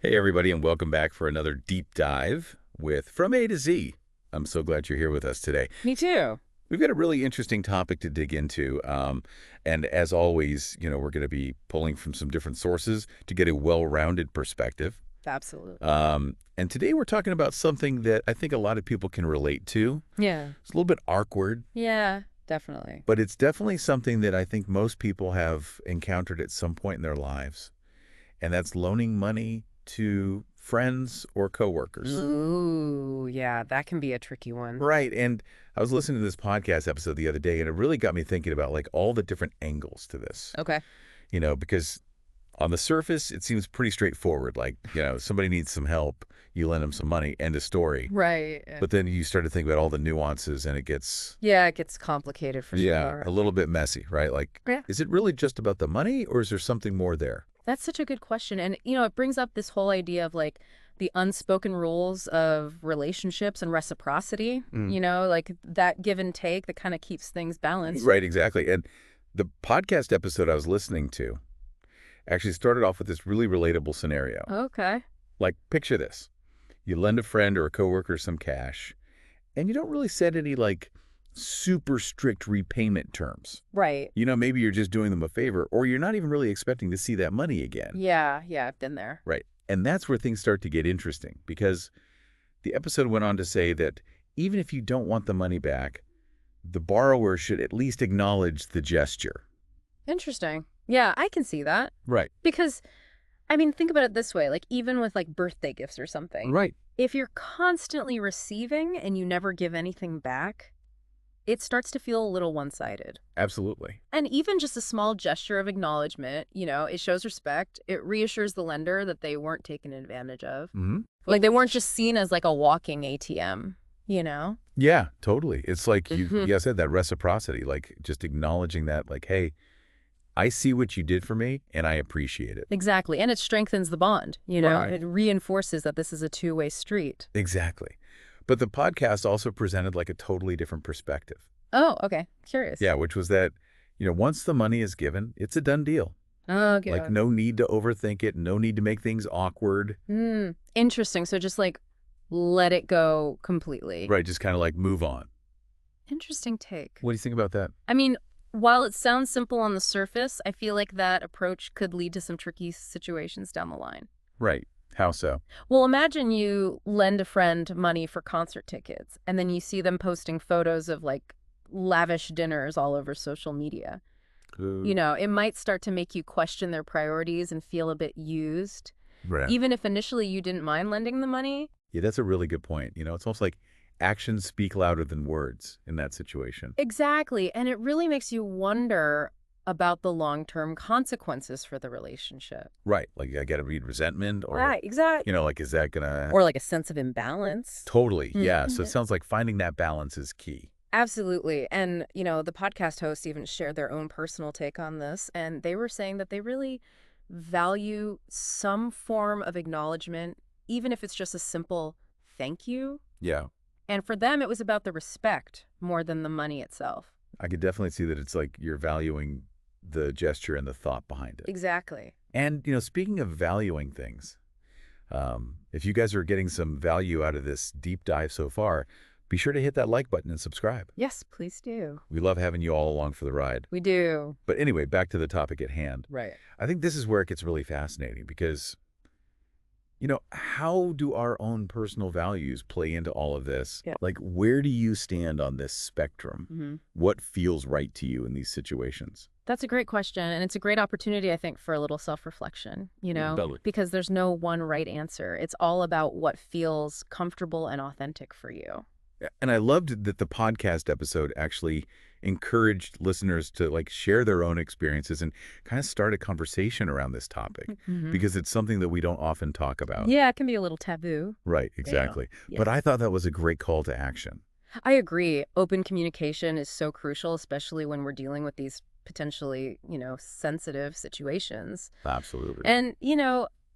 Hey, everybody, and welcome back for another deep dive with From A to Z. I'm so glad you're here with us today. Me too. We've got a really interesting topic to dig into. And as always, we're going to be pulling from some different sources to get a well-rounded perspective. Absolutely. And today we're talking about something that I think a lot of people can relate to. Yeah. It's a little bit awkward, Yeah, definitely. but it's definitely something that I think most people have encountered at some point in their lives. And that's loaning money to friends or coworkers. Ooh, yeah, that can be a tricky one. Right. And I was listening to this podcast episode the other day, and it really got me thinking about like all the different angles to this, Okay. because on the surface, it seems pretty straightforward. Like, somebody needs some help, you lend them some money, end of story. Right. But then you start to think about all the nuances and it gets, Yeah, it gets complicated for sure. a little bit messy, right? Like, Yeah. is it really just about the money or is there something more there? That's such a good question. And, it brings up this whole idea of like the unspoken rules of relationships and reciprocity, Mm. like that give and take that kind of keeps things balanced. Right, exactly. And the podcast episode I was listening to actually started off with this really relatable scenario. Okay. Like, picture this. You lend a friend or a coworker some cash, and you don't really set any, like, super strict repayment terms. Right. Maybe you're just doing them a favor, or you're not even really expecting to see that money again. Yeah, I've been there. Right. And that's where things start to get interesting, because the episode went on to say that even if you don't want the money back, the borrower should at least acknowledge the gesture. Interesting. Yeah, I can see that. Right. Because think about it this way, like even with like birthday gifts or something, Right. if you're constantly receiving and you never give anything back, it starts to feel a little one-sided. Absolutely. And even just a small gesture of acknowledgement, it shows respect. It reassures the lender that they weren't taken advantage of. Mm-hmm. Like they weren't just seen as like a walking ATM. Yeah, totally. It's like Mhm. you said, that reciprocity, like just acknowledging that, like, hey, I see what you did for me and I appreciate it. Exactly. And it strengthens the bond, Right. It reinforces that this is a two-way street. Exactly. But the podcast also presented like a totally different perspective. Oh, okay. Curious. Yeah, which was that, once the money is given, it's a done deal. Okay. Like no need to overthink it, no need to make things awkward. Interesting. So just like let it go completely. Right, just kind of like move on. Interesting take. What do you think about that? While it sounds simple on the surface, I feel like that approach could lead to some tricky situations down the line. Right. How so? Well, imagine you lend a friend money for concert tickets, and then you see them posting photos of like lavish dinners all over social media. It might start to make you question their priorities and feel a bit used. Right. Even if initially you didn't mind lending the money. Yeah, that's a really good point. It's almost like actions speak louder than words in that situation. Exactly. And it really makes you wonder about the long-term consequences for the relationship. Right. Like I got to read resentment or, Right, exactly. like, is that going to... Or like a sense of imbalance. Totally. Yeah. So it Mhm. sounds like finding that balance is key. Absolutely. And, the podcast hosts even shared their own personal take on this. And they were saying that they really value some form of acknowledgement, even if it's just a simple thank you. Yeah. And for them, it was about the respect more than the money itself. I could definitely see that it's like you're valuing the gesture and the thought behind it. Exactly. And, speaking of valuing things, if you guys are getting some value out of this deep dive so far, be sure to hit that like button and subscribe. Yes, please do. We love having you all along for the ride. We do. But anyway, back to the topic at hand. Right. I think this is where it gets really fascinating because, how do our own personal values play into all of this? Yeah. Like, where do you stand on this spectrum? Mm-hmm. What feels right to you in these situations? That's a great question. And it's a great opportunity, I think, for a little self-reflection, Totally. because there's no one right answer. It's all about what feels comfortable and authentic for you. Yeah, and I loved that the podcast episode actually encouraged listeners to like share their own experiences and kind of start a conversation around this topic Mhm. because it's something that we don't often talk about. Yeah, it can be a little taboo. Right, exactly. Yeah. But I thought that was a great call to action. I agree. Open communication is so crucial, especially when we're dealing with these potentially, sensitive situations. Absolutely. And,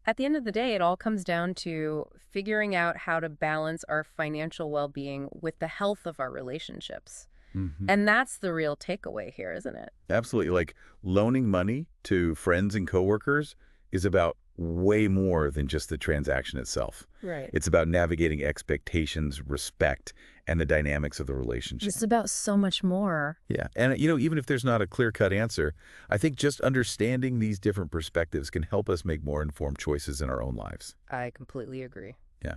at the end of the day, it all comes down to figuring out how to balance our financial well-being with the health of our relationships. Mhm. And that's the real takeaway here, isn't it? Absolutely. Like loaning money to friends and coworkers is about way more than just the transaction itself. Right. It's about navigating expectations, respect, and the dynamics of the relationship. It's about so much more. Yeah. And, even if there's not a clear-cut answer, I think just understanding these different perspectives can help us make more informed choices in our own lives. I completely agree. Yeah.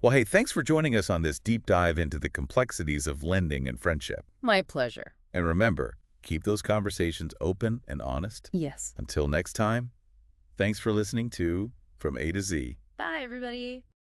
Well, hey, thanks for joining us on this deep dive into the complexities of lending and friendship. My pleasure. And remember, keep those conversations open and honest. Yes. Until next time, thanks for listening to From A to Z. Bye, everybody.